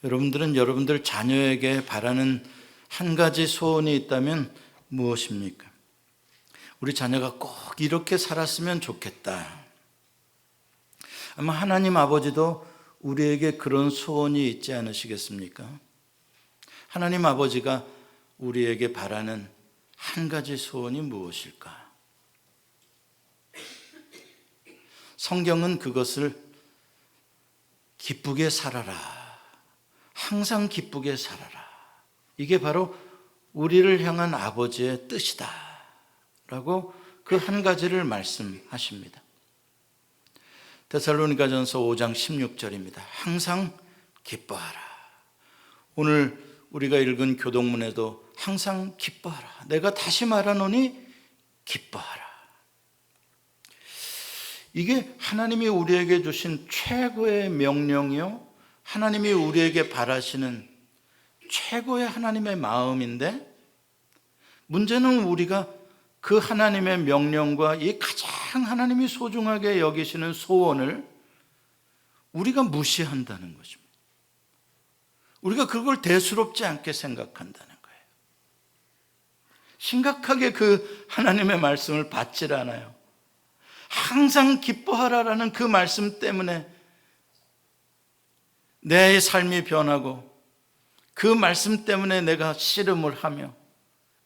여러분들은 여러분들 자녀에게 바라는 한 가지 소원이 있다면 무엇입니까? 우리 자녀가 꼭 이렇게 살았으면 좋겠다. 아마 하나님 아버지도 우리에게 그런 소원이 있지 않으시겠습니까? 하나님 아버지가 우리에게 바라는 한 가지 소원이 무엇일까? 성경은 그것을 기쁘게 살아라, 항상 기쁘게 살아라, 이게 바로 우리를 향한 아버지의 뜻이다 라고 그 한 가지를 말씀하십니다. 데살로니가전서 5장 16절입니다. 항상 기뻐하라. 오늘 우리가 읽은 교동문에도 항상 기뻐하라. 내가 다시 말하노니 기뻐하라. 이게 하나님이 우리에게 주신 최고의 명령이요, 하나님이 우리에게 바라시는 최고의 하나님의 마음인데, 문제는 우리가 그 하나님의 명령과 이 가장 하나님이 소중하게 여기시는 소원을 우리가 무시한다는 것입니다. 우리가 그걸 대수롭지 않게 생각한다는 거예요. 심각하게 그 하나님의 말씀을 받질 않아요. 항상 기뻐하라라는 그 말씀 때문에 내 삶이 변하고, 그 말씀 때문에 내가 씨름을 하며,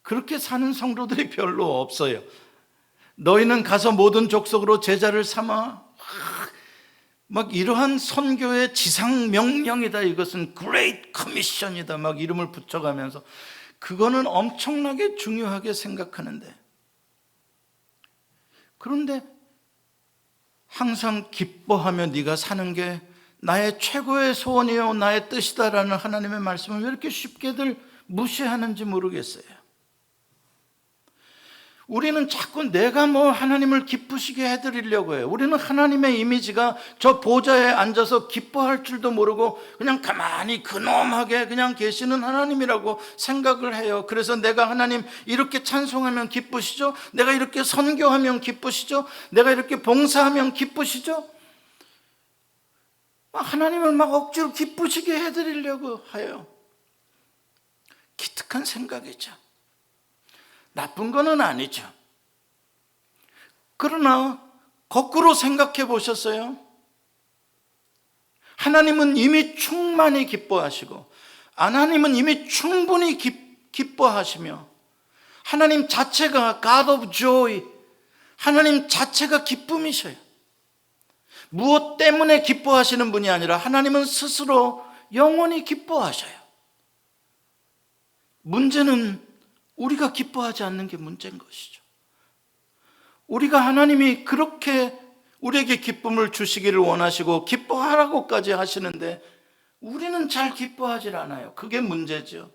그렇게 사는 성도들이 별로 없어요. 너희는 가서 모든 족속으로 제자를 삼아, 막 이러한 선교의 지상 명령이다, 이것은 Great Commission이다, 막 이름을 붙여가면서 그거는 엄청나게 중요하게 생각하는데, 그런데 항상 기뻐하며 네가 사는 게 나의 최고의 소원이요 나의 뜻이다라는 하나님의 말씀을 왜 이렇게 쉽게들 무시하는지 모르겠어요. 우리는 자꾸 내가 하나님을 기쁘시게 해드리려고 해요. 우리는 하나님의 이미지가 저 보좌에 앉아서 기뻐할 줄도 모르고 그냥 가만히 근엄하게 그냥 계시는 하나님이라고 생각을 해요. 그래서 내가 하나님 이렇게 찬송하면 기쁘시죠? 내가 이렇게 선교하면 기쁘시죠? 내가 이렇게 봉사하면 기쁘시죠? 하나님을 막 억지로 기쁘시게 해드리려고 해요. 기특한 생각이죠. 나쁜 거는 아니죠. 그러나 거꾸로 생각해 보셨어요? 하나님은 이미 충만히 기뻐하시고, 하나님은 이미 충분히 기뻐하시며, 하나님 자체가 God of Joy, 하나님 자체가 기쁨이셔요. 무엇 때문에 기뻐하시는 분이 아니라 하나님은 스스로 영원히 기뻐하셔요. 문제는 우리가 기뻐하지 않는 게 문제인 것이죠. 우리가 하나님이 그렇게 우리에게 기쁨을 주시기를 원하시고 기뻐하라고까지 하시는데 우리는 잘 기뻐하지 않아요. 그게 문제죠.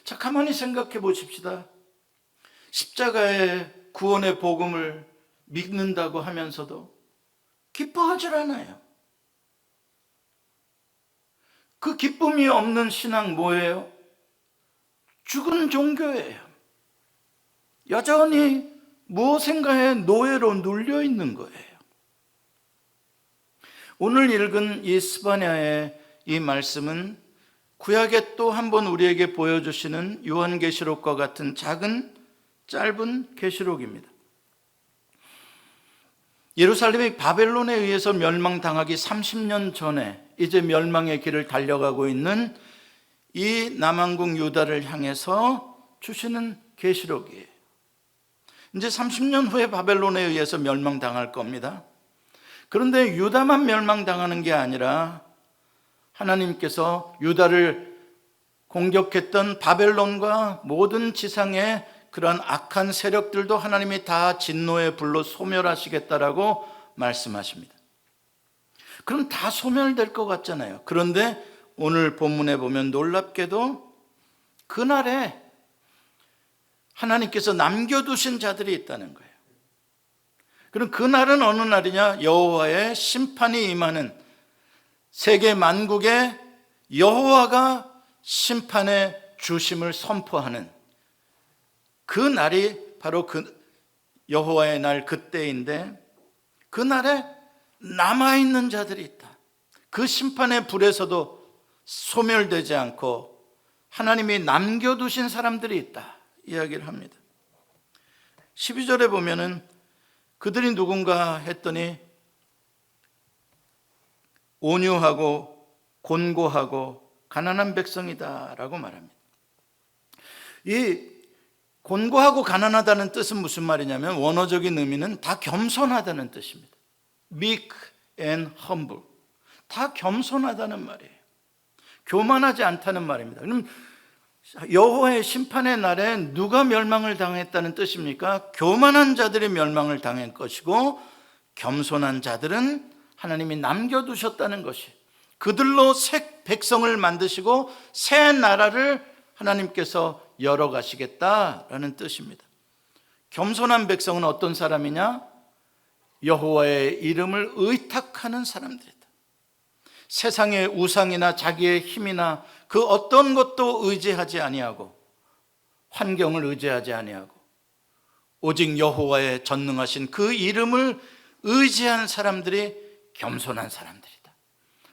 자, 가만히 생각해 보십시다. 십자가의 구원의 복음을 믿는다고 하면서도 기뻐하지 않아요. 그 기쁨이 없는 신앙 뭐예요? 죽은 종교예요. 여전히 무엇인가의 노예로 눌려 있는 거예요. 오늘 읽은 이 스바냐의 이 말씀은 구약에 또 한 번 우리에게 보여주시는 요한계시록과 같은 작은 짧은 계시록입니다. 예루살렘이 바벨론에 의해서 멸망당하기 30년 전에 이제 멸망의 길을 달려가고 있는 이 남왕국 유다를 향해서 주시는 계시록이에요. 이제 30년 후에 바벨론에 의해서 멸망당할 겁니다. 그런데 유다만 멸망당하는 게 아니라 하나님께서 유다를 공격했던 바벨론과 모든 지상의 그런 악한 세력들도 하나님이 다 진노의 불로 소멸하시겠다라고 말씀하십니다. 그럼 다 소멸될 것 같잖아요. 그런데 오늘 본문에 보면 놀랍게도 그날에 하나님께서 남겨두신 자들이 있다는 거예요. 그럼 그날은 어느 날이냐? 여호와의 심판이 임하는, 세계 만국에 여호와가 심판의 주심을 선포하는 그 날이 바로 그 여호와의 날, 그때인데 그 날에 남아있는 자들이 있다. 그 심판의 불에서도 소멸되지 않고 하나님이 남겨두신 사람들이 있다 이야기를 합니다. 12절에 보면은 그들이 누군가 했더니 온유하고 곤고하고 가난한 백성이다라고 말합니다. 이 곤고하고 가난하다는 뜻은 무슨 말이냐면 원어적인 의미는 다 겸손하다는 뜻입니다. meek and humble. 다 겸손하다는 말이에요. 교만하지 않다는 말입니다. 그럼 여호와의 심판의 날에 누가 멸망을 당했다는 뜻입니까? 교만한 자들이 멸망을 당할 것이고 겸손한 자들은 하나님이 남겨두셨다는 것이, 그들로 새 백성을 만드시고 새 나라를 하나님께서 열어가시겠다라는 뜻입니다. 겸손한 백성은 어떤 사람이냐? 여호와의 이름을 의탁하는 사람들이다. 세상의 우상이나 자기의 힘이나 그 어떤 것도 의지하지 아니하고 환경을 의지하지 아니하고 오직 여호와의 전능하신 그 이름을 의지하는 사람들이 겸손한 사람들이다.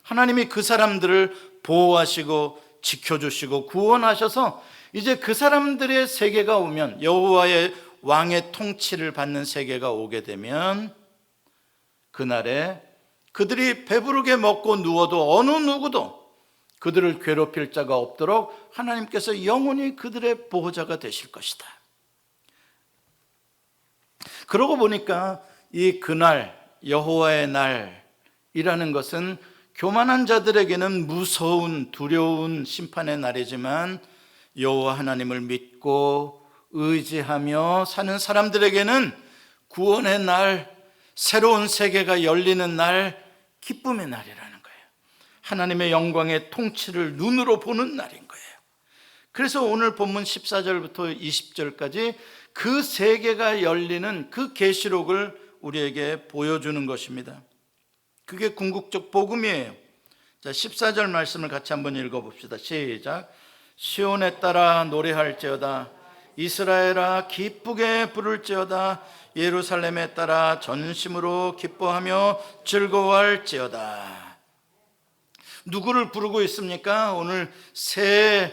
하나님이 그 사람들을 보호하시고 지켜주시고 구원하셔서 이제 그 사람들의 세계가 오면, 여호와의 왕의 통치를 받는 세계가 오게 되면 그날에 그들이 배부르게 먹고 누워도 어느 누구도 그들을 괴롭힐 자가 없도록 하나님께서 영원히 그들의 보호자가 되실 것이다. 그러고 보니까 이 그날, 여호와의 날이라는 것은 교만한 자들에게는 무서운 두려운 심판의 날이지만 여호와 하나님을 믿고 의지하며 사는 사람들에게는 구원의 날, 새로운 세계가 열리는 날, 기쁨의 날이라는 거예요. 하나님의 영광의 통치를 눈으로 보는 날인 거예요. 그래서 오늘 본문 14절부터 20절까지 그 세계가 열리는 그 계시록을 우리에게 보여주는 것입니다. 그게 궁극적 복음이에요. 자, 14절 말씀을 같이 한번 읽어봅시다. 시작. 시온에 따라 노래할지어다. 이스라엘아 기쁘게 부를지어다. 예루살렘에 따라 전심으로 기뻐하며 즐거워할지어다. 누구를 부르고 있습니까? 오늘 세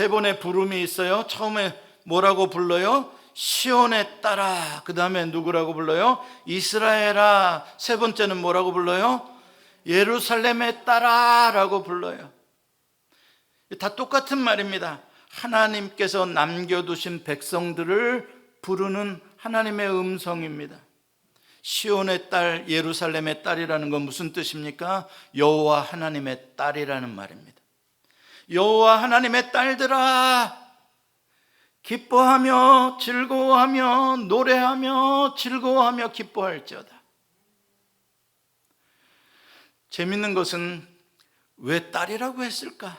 번의 부름이 있어요. 처음에 뭐라고 불러요? 시온에 따라. 그 다음에 누구라고 불러요? 이스라엘아. 세 번째는 뭐라고 불러요? 예루살렘에 따라 라고 불러요. 다 똑같은 말입니다. 하나님께서 남겨두신 백성들을 부르는 하나님의 음성입니다. 시온의 딸, 예루살렘의 딸이라는 건 무슨 뜻입니까? 여호와 하나님의 딸이라는 말입니다. 여호와 하나님의 딸들아, 기뻐하며 즐거워하며 노래하며 즐거워하며 기뻐할지어다. 재밌는 것은 왜 딸이라고 했을까?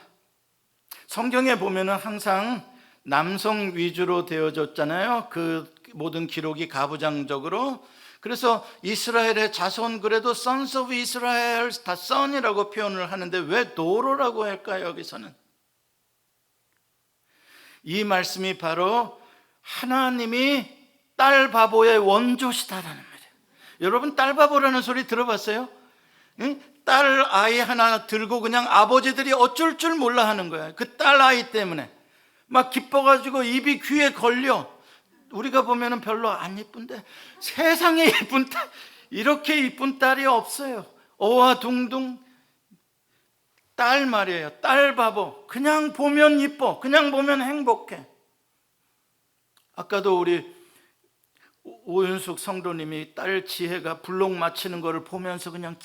성경에 보면은 항상 남성 위주로 되어졌잖아요. 그 모든 기록이 가부장적으로. 그래서 이스라엘의 자손, 그래도 sons of Israel 다 son이라고 표현을 하는데 왜 daughter라고 할까요? 여기서는 이 말씀이 바로 하나님이 딸 바보의 원조시다라는 말이에요. 여러분, 딸 바보라는 소리 들어봤어요? 응? 딸 아이 하나 들고 그냥 아버지들이 어쩔 줄 몰라 하는 거야. 그 딸 아이 때문에 막 기뻐가지고 입이 귀에 걸려. 우리가 보면은 별로 안 예쁜데 세상에 예쁜 딸, 이렇게 예쁜 딸이 없어요. 어와둥둥 딸 말이에요. 딸 바보. 그냥 보면 이뻐, 그냥 보면 행복해. 아까도 우리 오윤숙 성도님이 딸 지혜가 블록 맞히는 거를 보면서 그냥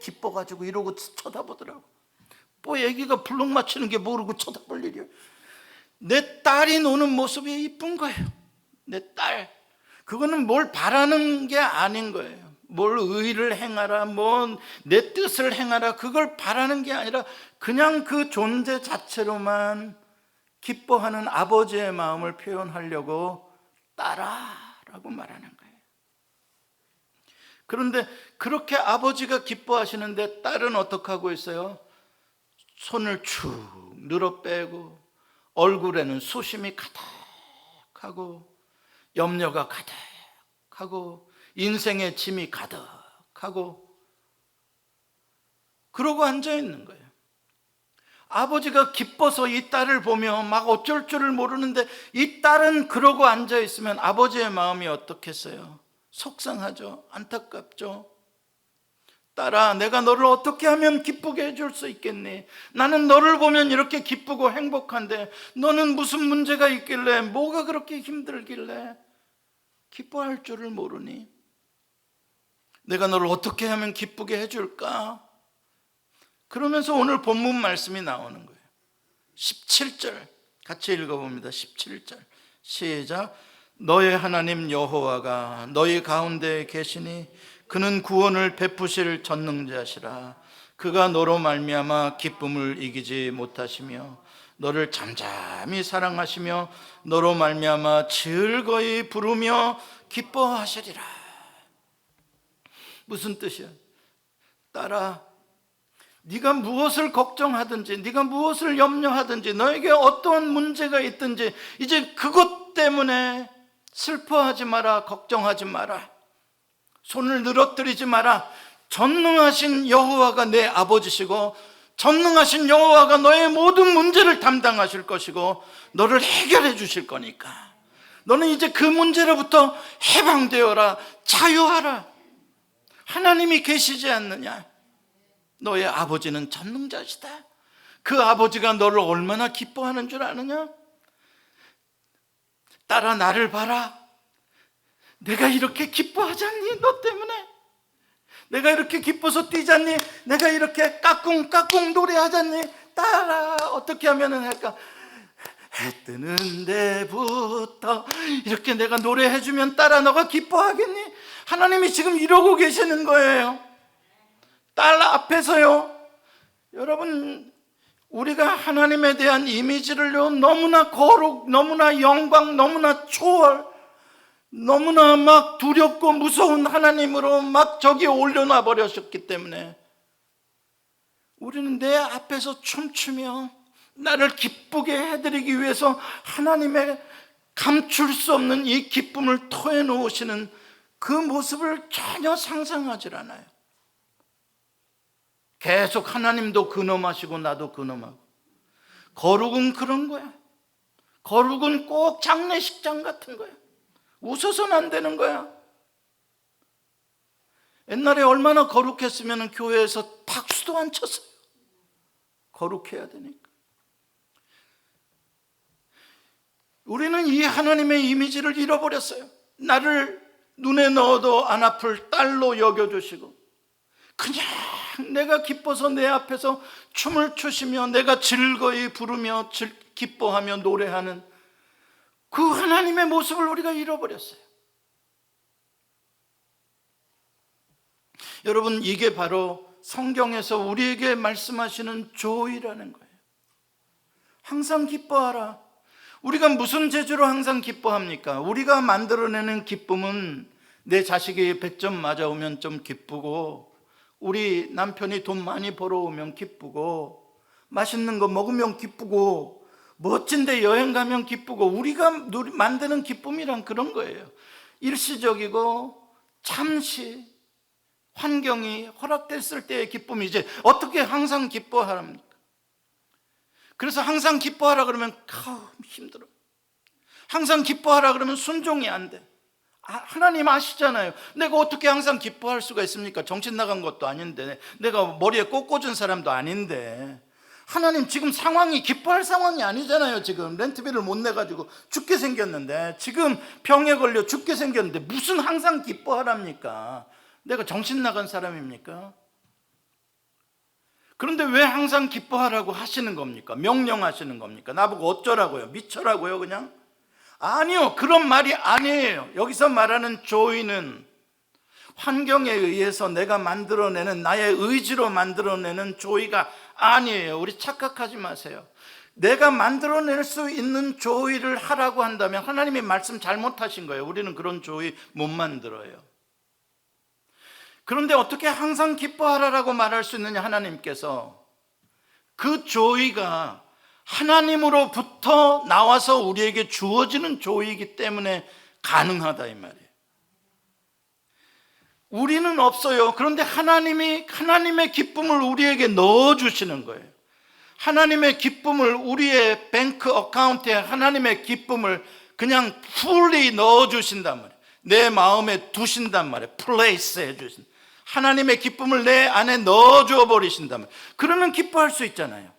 기뻐가지고 이러고 쳐다보더라고. 뭐 애기가 블록 맞히는 게 모르고 쳐다볼 일이야. 내 딸이 노는 모습이 이쁜 거예요. 내 딸. 그거는 뭘 바라는 게 아닌 거예요. 뭘 의를 행하라, 뭐 내 뜻을 행하라, 그걸 바라는 게 아니라 그냥 그 존재 자체로만 기뻐하는 아버지의 마음을 표현하려고 딸아라고 말하는 거예요. 그런데 그렇게 아버지가 기뻐하시는데 딸은 어떻게 하고 있어요? 손을 축 늘어빼고 얼굴에는 수심이 가득하고 염려가 가득하고 인생의 짐이 가득하고, 그러고 앉아 있는 거예요. 아버지가 기뻐서 이 딸을 보며 막 어쩔 줄을 모르는데 이 딸은 그러고 앉아 있으면 아버지의 마음이 어떻겠어요? 속상하죠. 안타깝죠. 딸아, 내가 너를 어떻게 하면 기쁘게 해줄 수 있겠니? 나는 너를 보면 이렇게 기쁘고 행복한데 너는 무슨 문제가 있길래, 뭐가 그렇게 힘들길래 기뻐할 줄을 모르니? 내가 너를 어떻게 하면 기쁘게 해줄까? 그러면서 오늘 본문 말씀이 나오는 거예요. 17절 같이 읽어봅니다. 17절 시작. 너의 하나님 여호와가 너희 가운데 계시니 그는 구원을 베푸실 전능자시라. 그가 너로 말미암아 기쁨을 이기지 못하시며 너를 잠잠히 사랑하시며 너로 말미암아 즐거이 부르며 기뻐하시리라. 무슨 뜻이야? 딸아, 네가 무엇을 걱정하든지, 네가 무엇을 염려하든지, 너에게 어떠한 문제가 있든지 이제 그것 때문에 슬퍼하지 마라, 걱정하지 마라, 손을 늘어뜨리지 마라. 전능하신 여호와가 내 아버지시고 전능하신 여호와가 너의 모든 문제를 담당하실 것이고 너를 해결해 주실 거니까 너는 이제 그 문제로부터 해방되어라, 자유하라. 하나님이 계시지 않느냐? 너의 아버지는 전능자시다. 그 아버지가 너를 얼마나 기뻐하는 줄 아느냐? 딸아, 나를 봐라. 내가 이렇게 기뻐하지 않니? 너 때문에. 내가 이렇게 기뻐서 뛰잖니? 내가 이렇게 까꿍까꿍 노래하잖니? 딸아, 어떻게 하면 할까? 해 뜨는 데부터 이렇게 내가 노래해주면 딸아, 너가 기뻐하겠니? 하나님이 지금 이러고 계시는 거예요. 딸 앞에서요. 여러분, 우리가 하나님에 대한 이미지를요, 너무나 거룩, 너무나 영광, 너무나 초월, 너무나 막 두렵고 무서운 하나님으로 막 저기에 올려놔 버렸기 때문에 우리는 내 앞에서 춤추며 나를 기쁘게 해드리기 위해서 하나님의 감출 수 없는 이 기쁨을 토해놓으시는 그 모습을 전혀 상상하지 않아요. 계속 하나님도 근엄하시고 나도 근엄하고. 거룩은 그런 거야. 거룩은 꼭 장례식장 같은 거야. 웃어서는 안 되는 거야. 옛날에 얼마나 거룩했으면 교회에서 박수도 안 쳤어요. 거룩해야 되니까. 우리는 이 하나님의 이미지를 잃어버렸어요. 나를 눈에 넣어도 안 아플 딸로 여겨주시고 그냥 내가 기뻐서 내 앞에서 춤을 추시며 내가 즐거이 부르며 기뻐하며 노래하는 그 하나님의 모습을 우리가 잃어버렸어요. 여러분, 이게 바로 성경에서 우리에게 말씀하시는 조이라는 거예요. 항상 기뻐하라. 우리가 무슨 재주로 항상 기뻐합니까? 우리가 만들어내는 기쁨은 내 자식이 100점 맞아오면 좀 기쁘고, 우리 남편이 돈 많이 벌어오면 기쁘고, 맛있는 거 먹으면 기쁘고, 멋진데 여행 가면 기쁘고, 우리가 만드는 기쁨이란 그런 거예요. 일시적이고 잠시 환경이 허락됐을 때의 기쁨이지 어떻게 항상 기뻐하랍니까? 그래서 항상 기뻐하라 그러면 힘들어. 항상 기뻐하라 그러면 순종이 안 돼. 하나님 아시잖아요. 내가 어떻게 항상 기뻐할 수가 있습니까? 정신 나간 것도 아닌데, 내가 머리에 꽃 꽂은 사람도 아닌데. 하나님 지금 상황이 기뻐할 상황이 아니잖아요. 지금 렌트비를 못 내가지고 죽게 생겼는데, 지금 병에 걸려 죽게 생겼는데 무슨 항상 기뻐하랍니까? 내가 정신 나간 사람입니까? 그런데 왜 항상 기뻐하라고 하시는 겁니까? 명령하시는 겁니까? 나보고 어쩌라고요? 미쳐라고요 그냥? 아니요, 그런 말이 아니에요. 여기서 말하는 조이는 환경에 의해서 내가 만들어내는, 나의 의지로 만들어내는 조이가 아니에요. 우리 착각하지 마세요. 내가 만들어낼 수 있는 조이를 하라고 한다면 하나님이 말씀 잘못하신 거예요. 우리는 그런 조이 못 만들어요. 그런데 어떻게 항상 기뻐하라고 말할 수 있느냐? 하나님께서 그 조이가 하나님으로부터 나와서 우리에게 주어지는 조이기 때문에 가능하다 이 말이에요. 우리는 없어요. 그런데 하나님이 하나님의 기쁨을 우리에게 넣어주시는 거예요. 하나님의 기쁨을 우리의 뱅크 어카운트에 하나님의 기쁨을 그냥 풀리 넣어주신단 말이에요. 내 마음에 두신단 말이에요. 플레이스 해주신, 하나님의 기쁨을 내 안에 넣어줘 버리신단 말이에요. 그러면 기뻐할 수 있잖아요.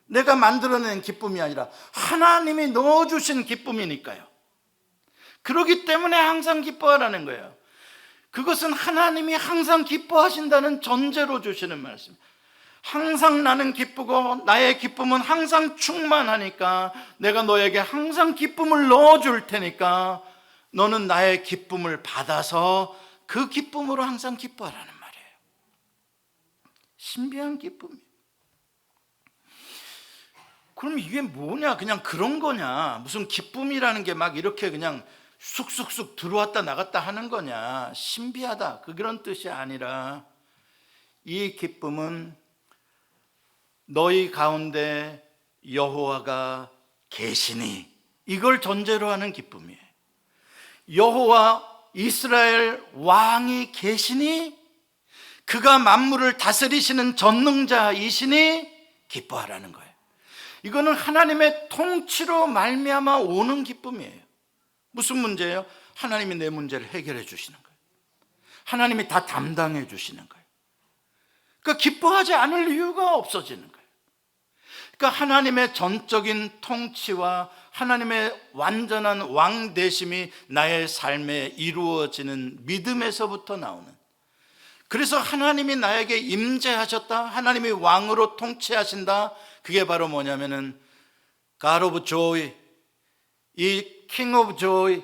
내가 만들어낸 기쁨이 아니라 하나님이 넣어주신 기쁨이니까요. 그렇기 때문에 항상 기뻐하라는 거예요. 그것은 하나님이 항상 기뻐하신다는 전제로 주시는 말씀. 항상 나는 기쁘고 나의 기쁨은 항상 충만하니까 내가 너에게 항상 기쁨을 넣어줄 테니까 너는 나의 기쁨을 받아서 그 기쁨으로 항상 기뻐하라는 말이에요. 신비한 기쁨이에요. 그럼 이게 뭐냐? 그냥 그런 거냐? 무슨 기쁨이라는 게 막 이렇게 그냥 쑥쑥쑥 들어왔다 나갔다 하는 거냐? 신비하다, 그런 뜻이 아니라 이 기쁨은 너희 가운데 여호와가 계시니, 이걸 전제로 하는 기쁨이에요. 여호와 이스라엘 왕이 계시니, 그가 만물을 다스리시는 전능자이시니 기뻐하라는 거예요. 이거는 하나님의 통치로 말미암아 오는 기쁨이에요. 무슨 문제예요? 하나님이 내 문제를 해결해 주시는 거예요. 하나님이 다 담당해 주시는 거예요. 그러니까 기뻐하지 않을 이유가 없어지는 거예요. 그러니까 하나님의 전적인 통치와 하나님의 완전한 왕 되심이 나의 삶에 이루어지는 믿음에서부터 나오는, 그래서 하나님이 나에게 임재하셨다, 하나님이 왕으로 통치하신다, 그게 바로 뭐냐면은 God of Joy, 이 King of Joy,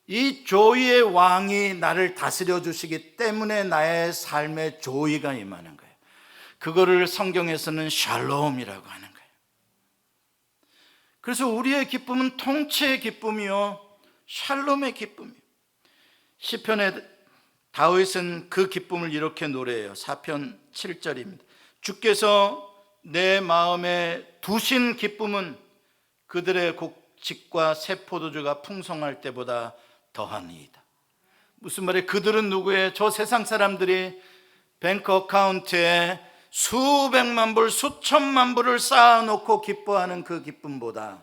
이 조이의 왕이 나를 다스려 주시기 때문에 나의 삶에 조이가 임하는 거예요. 그거를 성경에서는 샬롬이라고 하는 거예요. 그래서 우리의 기쁨은 통치의 기쁨이요, 샬롬의 기쁨이에요. 시편에 다윗은 그 기쁨을 이렇게 노래해요. 4편 7절입니다. 주께서 내 마음에 두신 기쁨은 그들의 곡식과 새 포도주가 풍성할 때보다 더하니이다. 무슨 말이에요? 그들은 누구예요? 저 세상 사람들이 뱅크 어카운트에 수백만 불, 수천만 불을 쌓아놓고 기뻐하는 그 기쁨보다,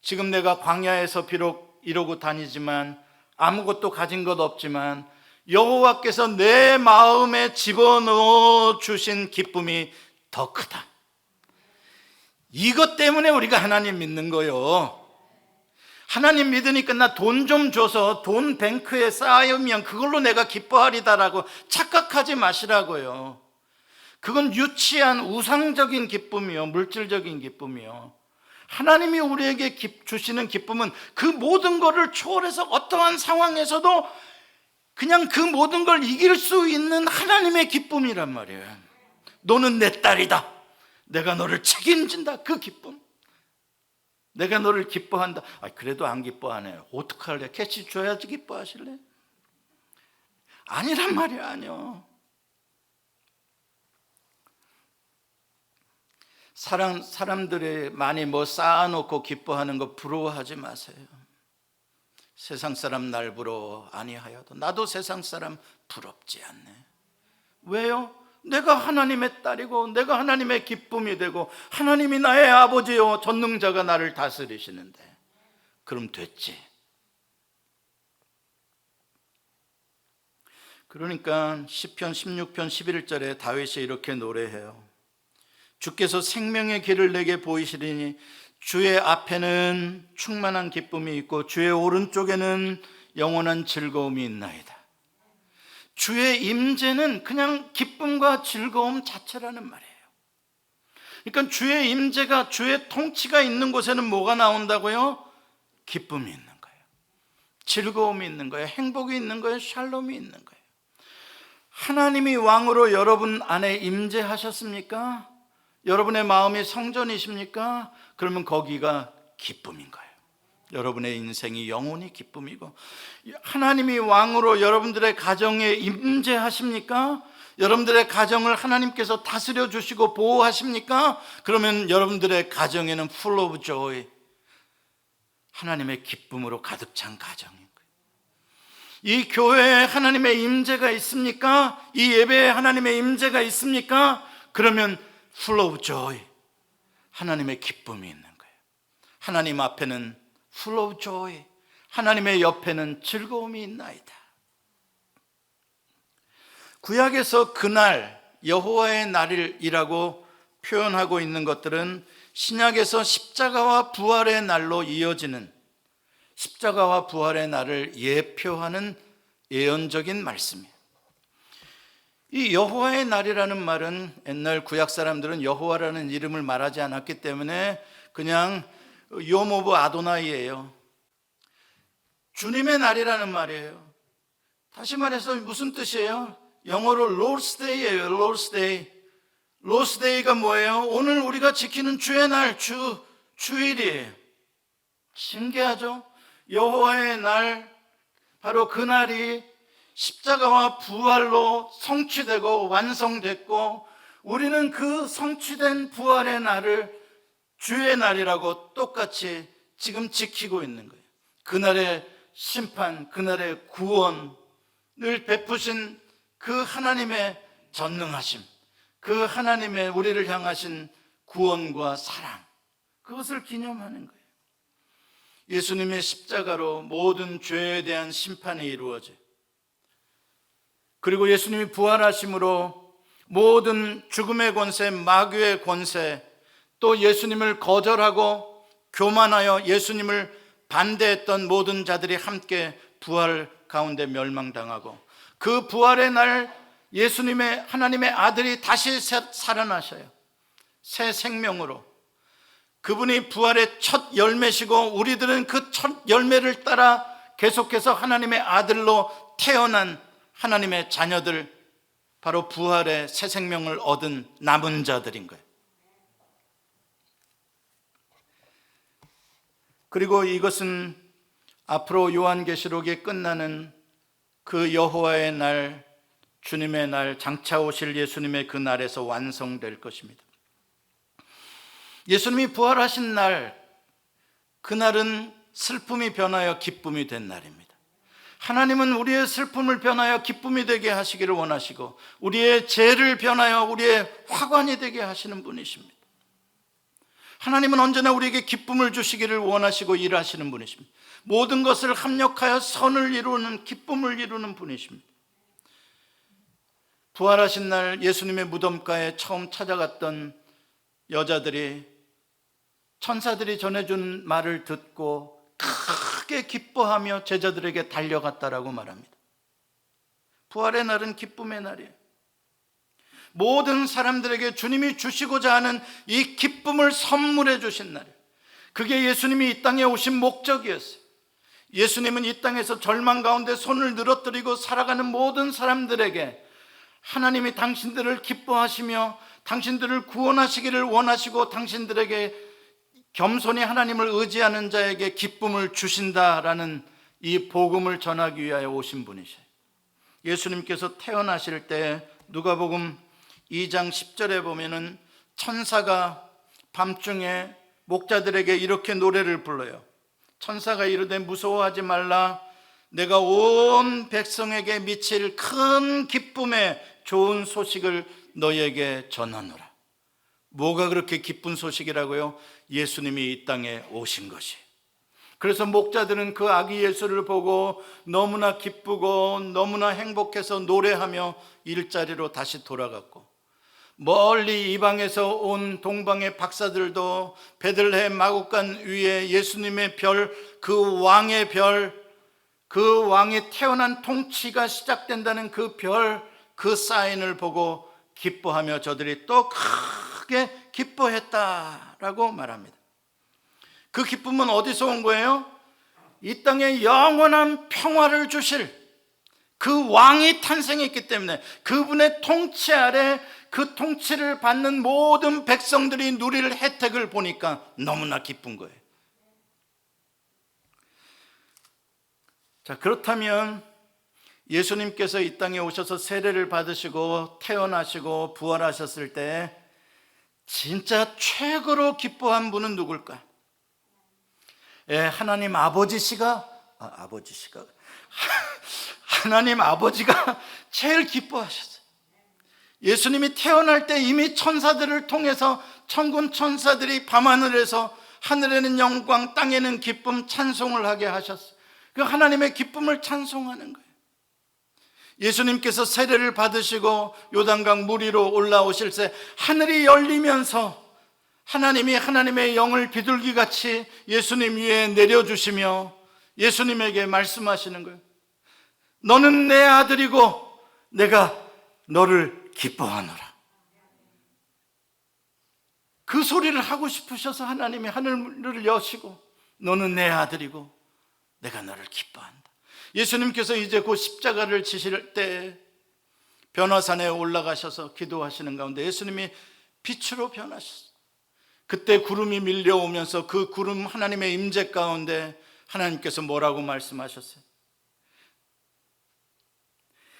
지금 내가 광야에서 비록 이러고 다니지만 아무것도 가진 것 없지만 여호와께서 내 마음에 집어넣어 주신 기쁨이 더 크다. 이것 때문에 우리가 하나님 믿는 거요. 하나님 믿으니까 나 돈 좀 줘서 돈 뱅크에 쌓이면 그걸로 내가 기뻐하리다라고 착각하지 마시라고요. 그건 유치한 우상적인 기쁨이요, 물질적인 기쁨이요. 하나님이 우리에게 주시는 기쁨은 그 모든 것을 초월해서 어떠한 상황에서도 그냥 그 모든 걸 이길 수 있는 하나님의 기쁨이란 말이에요. 너는 내 딸이다, 내가 너를 책임진다, 그 기쁨. 내가 너를 기뻐한다. 그래도 안 기뻐하네요. 어떡할래? 캐치 줘야지 기뻐하실래? 아니란 말이야. 아니요. 사람들이 많이 뭐 쌓아놓고 기뻐하는 거 부러워하지 마세요. 세상 사람 날 부러워 아니하여도 나도 세상 사람 부럽지 않네. 왜요? 내가 하나님의 딸이고 내가 하나님의 기쁨이 되고 하나님이 나의 아버지요 전능자가 나를 다스리시는데 그럼 됐지. 그러니까 시편 16편 11절에 다윗이 이렇게 노래해요. 주께서 생명의 길을 내게 보이시리니 주의 앞에는 충만한 기쁨이 있고 주의 오른쪽에는 영원한 즐거움이 있나이다. 주의 임재는 그냥 기쁨과 즐거움 자체라는 말이에요. 그러니까 주의 임재가, 주의 통치가 있는 곳에는 뭐가 나온다고요? 기쁨이 있는 거예요. 즐거움이 있는 거예요. 행복이 있는 거예요. 샬롬이 있는 거예요. 하나님이 왕으로 여러분 안에 임재하셨습니까? 여러분의 마음이 성전이십니까? 그러면 거기가 기쁨인 거예요. 여러분의 인생이 영원히 기쁨이고, 하나님이 왕으로 여러분들의 가정에 임재하십니까? 여러분들의 가정을 하나님께서 다스려 주시고 보호하십니까? 그러면 여러분들의 가정에는 full of joy, 하나님의 기쁨으로 가득 찬 가정인 거예요. 이 교회에 하나님의 임재가 있습니까? 이 예배에 하나님의 임재가 있습니까? 그러면 full of joy, 하나님의 기쁨이 있는 거예요. 하나님 앞에는 full of joy, 하나님의 옆에는 즐거움이 있나이다. 구약에서 그날, 여호와의 날이라고 표현하고 있는 것들은 신약에서 십자가와 부활의 날로 이어지는, 십자가와 부활의 날을 예표하는 예언적인 말씀이에요. 이 여호와의 날이라는 말은 옛날 구약 사람들은 여호와라는 이름을 말하지 않았기 때문에 그냥 욤 오브 아도나이예요. 주님의 날이라는 말이에요. 다시 말해서 무슨 뜻이에요? 영어로 Lord's Day예요. Lord's Day. Lord's Day가 뭐예요? 오늘 우리가 지키는 주의 날, 주일이에요. 신기하죠? 여호와의 날, 바로 그 날이 십자가와 부활로 성취되고 완성됐고, 우리는 그 성취된 부활의 날을 주의 날이라고 똑같이 지금 지키고 있는 거예요. 그날의 심판, 그날의 구원을 베푸신 그 하나님의 전능하심, 그 하나님의 우리를 향하신 구원과 사랑, 그것을 기념하는 거예요. 예수님의 십자가로 모든 죄에 대한 심판이 이루어져요. 그리고 예수님이 부활하심으로 모든 죽음의 권세, 마귀의 권세, 또 예수님을 거절하고 교만하여 예수님을 반대했던 모든 자들이 함께 부활 가운데 멸망당하고, 그 부활의 날 예수님의, 하나님의 아들이 다시 살아나셔요. 새 생명으로. 그분이 부활의 첫 열매시고, 우리들은 그 첫 열매를 따라 계속해서 하나님의 아들로 태어난 하나님의 자녀들, 바로 부활의 새 생명을 얻은 남은 자들인 거예요. 그리고 이것은 앞으로 요한계시록이 끝나는 그 여호와의 날, 주님의 날, 장차 오실 예수님의 그 날에서 완성될 것입니다. 예수님이 부활하신 날, 그날은 슬픔이 변하여 기쁨이 된 날입니다. 하나님은 우리의 슬픔을 변하여 기쁨이 되게 하시기를 원하시고, 우리의 죄를 변하여 우리의 화관이 되게 하시는 분이십니다. 하나님은 언제나 우리에게 기쁨을 주시기를 원하시고 일하시는 분이십니다. 모든 것을 합력하여 선을 이루는, 기쁨을 이루는 분이십니다. 부활하신 날 예수님의 무덤가에 처음 찾아갔던 여자들이, 천사들이 전해준 말을 듣고 크게 기뻐하며 제자들에게 달려갔다라고 말합니다. 부활의 날은 기쁨의 날이에요. 모든 사람들에게 주님이 주시고자 하는 이 기쁨을 선물해 주신 날이에요. 그게 예수님이 이 땅에 오신 목적이었어요. 예수님은 이 땅에서 절망 가운데 손을 늘어뜨리고 살아가는 모든 사람들에게 하나님이 당신들을 기뻐하시며 당신들을 구원하시기를 원하시고, 당신들에게 겸손히 하나님을 의지하는 자에게 기쁨을 주신다라는 이 복음을 전하기 위하여 오신 분이셔요. 예수님께서 태어나실 때 누가복음 2장 10절에 보면은 천사가 밤중에 목자들에게 이렇게 노래를 불러요. 천사가 이르되 무서워하지 말라, 내가 온 백성에게 미칠 큰 기쁨의 좋은 소식을 너희에게 전하노라. 뭐가 그렇게 기쁜 소식이라고요? 예수님이 이 땅에 오신 것이. 그래서 목자들은 그 아기 예수를 보고 너무나 기쁘고 너무나 행복해서 노래하며 일자리로 다시 돌아갔고, 멀리 이방에서 온 동방의 박사들도 베들레헴 마구간 위에 예수님의 별, 그 왕의 별, 그 왕이 태어난 통치가 시작된다는 그 별, 그 사인을 보고 기뻐하며 저들이 또 크게 기뻐했다라고 말합니다. 그 기쁨은 어디서 온 거예요? 이 땅에 영원한 평화를 주실 그 왕이 탄생했기 때문에, 그분의 통치 아래 그 통치를 받는 모든 백성들이 누릴 혜택을 보니까 너무나 기쁜 거예요. 자, 그렇다면 예수님께서 이 땅에 오셔서 세례를 받으시고 태어나시고 부활하셨을 때 진짜 최고로 기뻐한 분은 누굴까? 하나님 아버지시가 하나님 아버지가 제일 기뻐하셨어요. 예수님이 태어날 때 이미 천사들을 통해서 천군 천사들이 밤하늘에서 하늘에는 영광 땅에는 기쁨 찬송을 하게 하셨어요. 그 하나님의 기쁨을 찬송하는 거예요. 예수님께서 세례를 받으시고 요단강 물 위로 올라오실 때 하늘이 열리면서 하나님이 하나님의 영을 비둘기같이 예수님 위에 내려주시며 예수님에게 말씀하시는 거예요. 너는 내 아들이고 내가 너를 기뻐하노라. 그 소리를 하고 싶으셔서 하나님이 하늘을 여시고 너는 내 아들이고 내가 너를 기뻐한다. 예수님께서 이제 곧 십자가를 지실 때 변화산에 올라가셔서 기도하시는 가운데 예수님이 빛으로 변하셨어요. 그때 구름이 밀려오면서 그 구름 하나님의 임재 가운데 하나님께서 뭐라고 말씀하셨어요?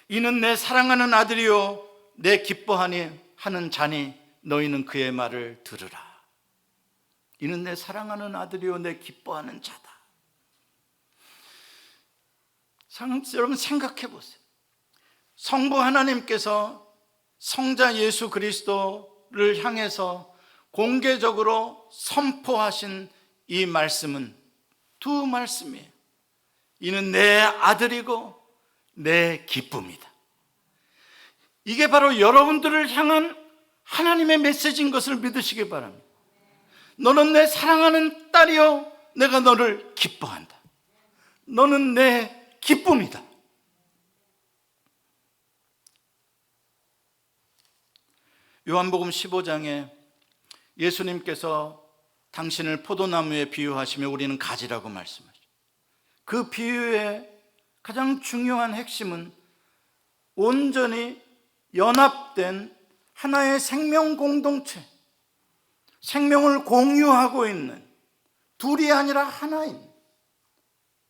이는 내 사랑하는 아들이요 내 기뻐하니 하는 자니 너희는 그의 말을 들으라. 이는 내 사랑하는 아들이요 내 기뻐하는 자다. 여러분 생각해 보세요. 성부 하나님께서 성자 예수 그리스도를 향해서 공개적으로 선포하신 이 말씀은 두 말씀이에요. 이는 내 아들이고 내 기쁨이다. 이게 바로 여러분들을 향한 하나님의 메시지인 것을 믿으시기 바랍니다. 너는 내 사랑하는 딸이요 내가 너를 기뻐한다. 너는 내 기쁨이다. 요한복음 15장에 예수님께서 당신을 포도나무에 비유하시며 우리는 가지라고 말씀하시죠. 그 비유의 가장 중요한 핵심은 온전히 연합된 하나의 생명 공동체, 생명을 공유하고 있는 둘이 아니라 하나인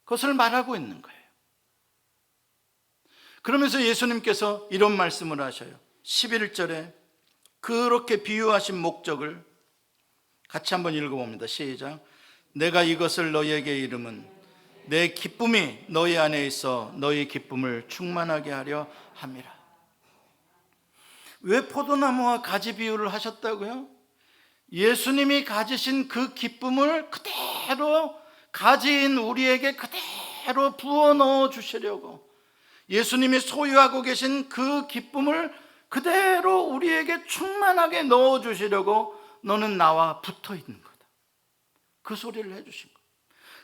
것을 말하고 있는 거예요. 그러면서 예수님께서 이런 말씀을 하셔요. 11절에 그렇게 비유하신 목적을 같이 한번 읽어봅니다. 시작. 내가 이것을 너희에게 이름은 내 기쁨이 너희 안에 있어 너희 기쁨을 충만하게 하려 함이라. 왜 포도나무와 가지 비유를 하셨다고요? 예수님이 가지신 그 기쁨을 그대로 가지인 우리에게 그대로 부어 넣어 주시려고, 예수님이 소유하고 계신 그 기쁨을 그대로 우리에게 충만하게 넣어 주시려고 너는 나와 붙어 있는 거다. 그 소리를 해주신 거예요.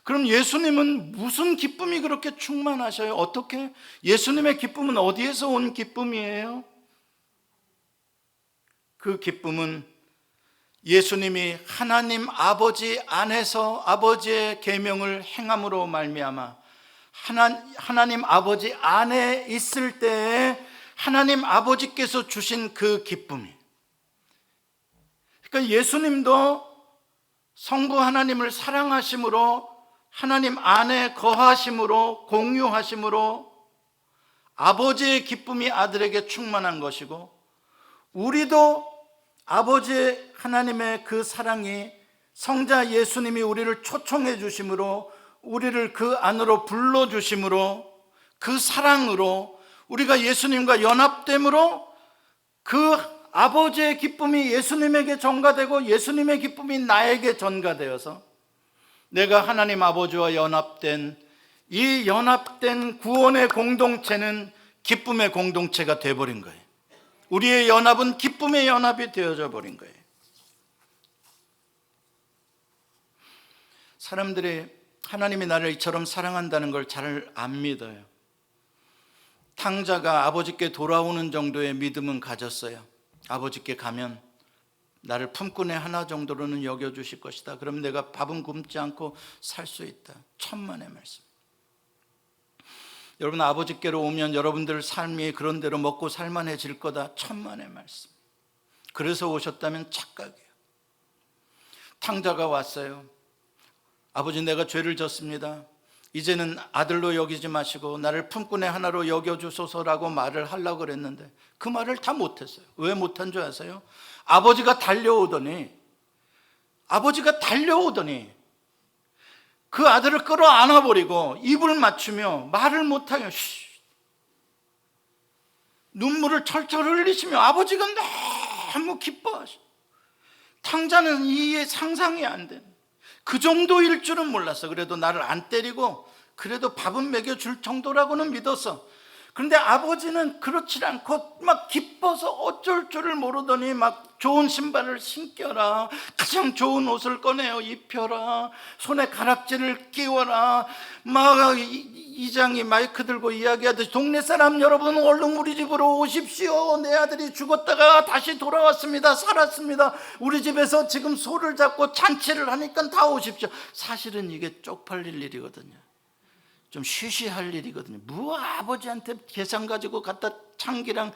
그럼 예수님은 무슨 기쁨이 그렇게 충만하셔요? 어떻게? 예수님의 기쁨은 어디에서 온 기쁨이에요? 그 기쁨은 예수님이 하나님 아버지 안에서 아버지의 계명을 행함으로 말미암아 하나님 아버지 안에 있을 때에 하나님 아버지께서 주신 그 기쁨이, 그러니까 예수님도 성부 하나님을 사랑하심으로 하나님 안에 거하심으로 공유하심으로 아버지의 기쁨이 아들에게 충만한 것이고, 우리도 아버지 하나님의 그 사랑이 성자 예수님이 우리를 초청해 주심으로 우리를 그 안으로 불러주심으로 그 사랑으로 우리가 예수님과 연합됨으로 그 아버지의 기쁨이 예수님에게 전가되고 예수님의 기쁨이 나에게 전가되어서 내가 하나님 아버지와 연합된 이 연합된 구원의 공동체는 기쁨의 공동체가 되어버린 거예요. 우리의 연합은 기쁨의 연합이 되어져 버린 거예요. 사람들이 하나님이 나를 이처럼 사랑한다는 걸 잘 안 믿어요. 탕자가 아버지께 돌아오는 정도의 믿음은 가졌어요. 아버지께 가면 나를 품꾼의 하나 정도로는 여겨주실 것이다. 그럼 내가 밥은 굶지 않고 살 수 있다. 천만의 말씀. 여러분, 아버지께로 오면 여러분들 삶이 그런 대로 먹고 살만해질 거다. 천만의 말씀. 그래서 오셨다면 착각이에요. 탕자가 왔어요. 아버지, 내가 죄를 졌습니다. 이제는 아들로 여기지 마시고 나를 품꾼의 하나로 여겨주소서라고 말을 하려고 그랬는데 그 말을 다 못했어요. 왜 못한 줄 아세요? 아버지가 달려오더니 그 아들을 끌어안아버리고 입을 맞추며 말을 못하게 눈물을 철철 흘리시며 아버지가 너무 기뻐하셔. 탕자는 이해 상상이 안 되는, 그 정도일 줄은 몰랐어. 그래도 나를 안 때리고 그래도 밥은 먹여줄 정도라고는 믿었어. 그런데 아버지는 그렇지 않고 막 기뻐서 어쩔 줄을 모르더니 막 좋은 신발을 신겨라, 가장 좋은 옷을 꺼내어 입혀라, 손에 가락지를 끼워라, 막 이장이 마이크 들고 이야기하듯이 동네 사람 여러분 얼른 우리 집으로 오십시오. 내 아들이 죽었다가 다시 돌아왔습니다. 살았습니다. 우리 집에서 지금 소를 잡고 잔치를 하니까 다 오십시오. 사실은 이게 쪽팔릴 일이거든요. 좀 쉬쉬할 일이거든요. 뭐 아버지한테 계산 가지고 갖다 참기랑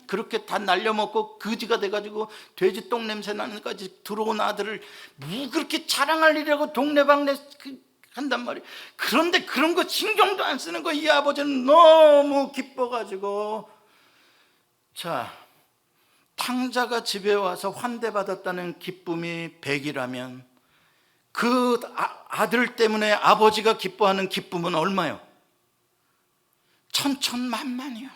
그렇게 다 날려먹고 거지가 돼가지고 돼지 똥냄새 나는 까지 들어온 아들을 뭐 그렇게 자랑할 일이라고 동네방네 한단 말이에요. 그런데 그런 거 신경도 안 쓰는 거 이 아버지는 너무 기뻐가지고, 자, 탕자가 집에 와서 환대받았다는 기쁨이 100이라면 그 아들 때문에 아버지가 기뻐하는 기쁨은 얼마요? 천천만만이요.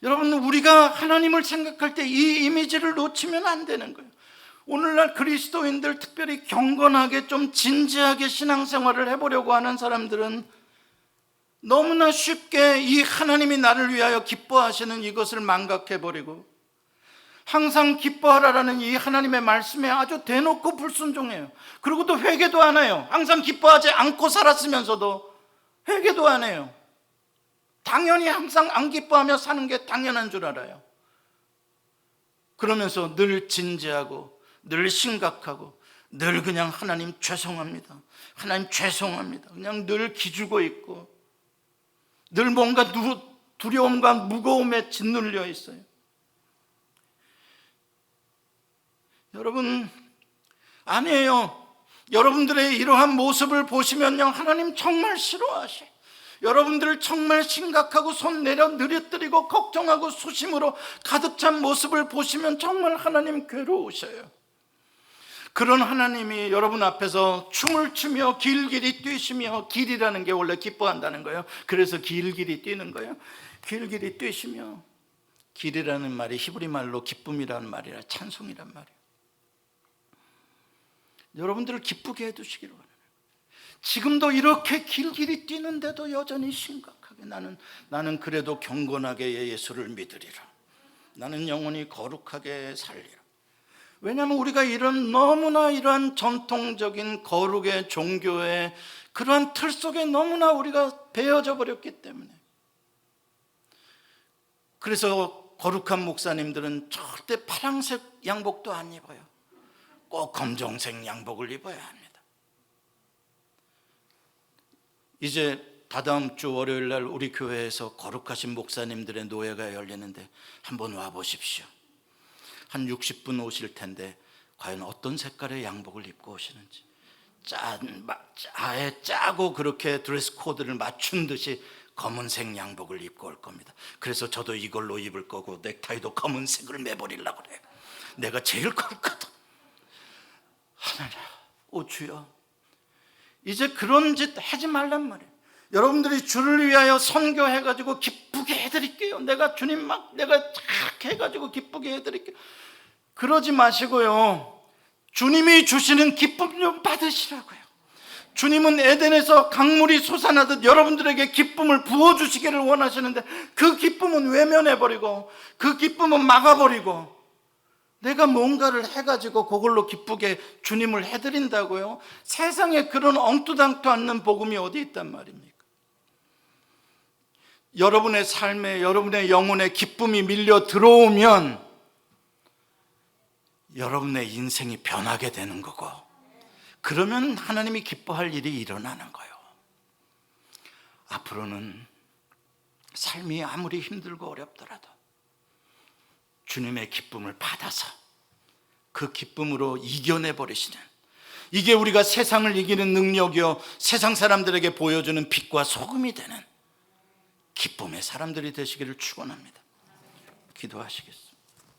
여러분, 우리가 하나님을 생각할 때 이 이미지를 놓치면 안 되는 거예요. 오늘날 그리스도인들, 특별히 경건하게 좀 진지하게 신앙생활을 해보려고 하는 사람들은 너무나 쉽게 이 하나님이 나를 위하여 기뻐하시는 이것을 망각해버리고 항상 기뻐하라라는 이 하나님의 말씀에 아주 대놓고 불순종해요. 그리고 또 회개도 안 해요. 항상 기뻐하지 않고 살았으면서도 회개도 안 해요. 당연히 항상 안 기뻐하며 사는 게 당연한 줄 알아요. 그러면서 늘 진지하고 늘 심각하고 늘 그냥 하나님 죄송합니다, 하나님 죄송합니다, 그냥 늘 기죽어 있고 늘 뭔가 두려움과 무거움에 짓눌려 있어요. 여러분, 아니에요. 여러분들의 이러한 모습을 보시면요, 하나님 정말 싫어하셔요. 여러분들을 정말 심각하고 손 내려 느려뜨리고 걱정하고 수심으로 가득 찬 모습을 보시면 정말 하나님 괴로우셔요. 그런 하나님이 여러분 앞에서 춤을 추며 길길이 뛰시며, 길이라는 게 원래 기뻐한다는 거예요. 그래서 길길이 뛰는 거예요. 길길이 뛰시며, 길이라는 말이 히브리 말로 기쁨이라는 말이라 찬송이란 말이에요. 여러분들을 기쁘게 해두시기를 원해요. 지금도 이렇게 길길이 뛰는데도 여전히 심각하게 나는 그래도 경건하게 예수를 믿으리라, 나는 영원히 거룩하게 살리라. 왜냐하면 우리가 너무나 이러한 전통적인 거룩의 종교의 그러한 틀 속에 너무나 우리가 배어져 버렸기 때문에. 그래서 거룩한 목사님들은 절대 파란색 양복도 안 입어요. 꼭 검정색 양복을 입어야 합니다. 이제 다다음 주 월요일 날 우리 교회에서 거룩하신 목사님들의 노예가 열리는데 한번 와보십시오. 한 60분 오실 텐데 과연 어떤 색깔의 양복을 입고 오시는지, 아예 짜고 그렇게 드레스 코드를 맞춘 듯이 검은색 양복을 입고 올 겁니다. 그래서 저도 이걸로 입을 거고 넥타이도 검은색을 매버리려고 그래요. 내가 제일 거룩하다. 하나님, 오 주여, 이제 그런 짓 하지 말란 말이에요. 여러분들이 주를 위하여 선교해가지고 기쁘게 해드릴게요, 내가 주님 내가 착 해가지고 기쁘게 해드릴게요, 그러지 마시고요, 주님이 주시는 기쁨 좀 받으시라고요. 주님은 에덴에서 강물이 솟아나듯 여러분들에게 기쁨을 부어주시기를 원하시는데 그 기쁨은 외면해버리고 그 기쁨은 막아버리고 내가 뭔가를 해가지고 그걸로 기쁘게 주님을 해드린다고요? 세상에 그런 엉뚱당도 않는 복음이 어디 있단 말입니까? 여러분의 삶에, 여러분의 영혼에 기쁨이 밀려 들어오면 여러분의 인생이 변하게 되는 거고, 그러면 하나님이 기뻐할 일이 일어나는 거예요. 앞으로는 삶이 아무리 힘들고 어렵더라도 주님의 기쁨을 받아서 그 기쁨으로 이겨내버리시는, 이게 우리가 세상을 이기는 능력이요, 세상 사람들에게 보여주는 빛과 소금이 되는 기쁨의 사람들이 되시기를 축원합니다. 기도하시겠습니다.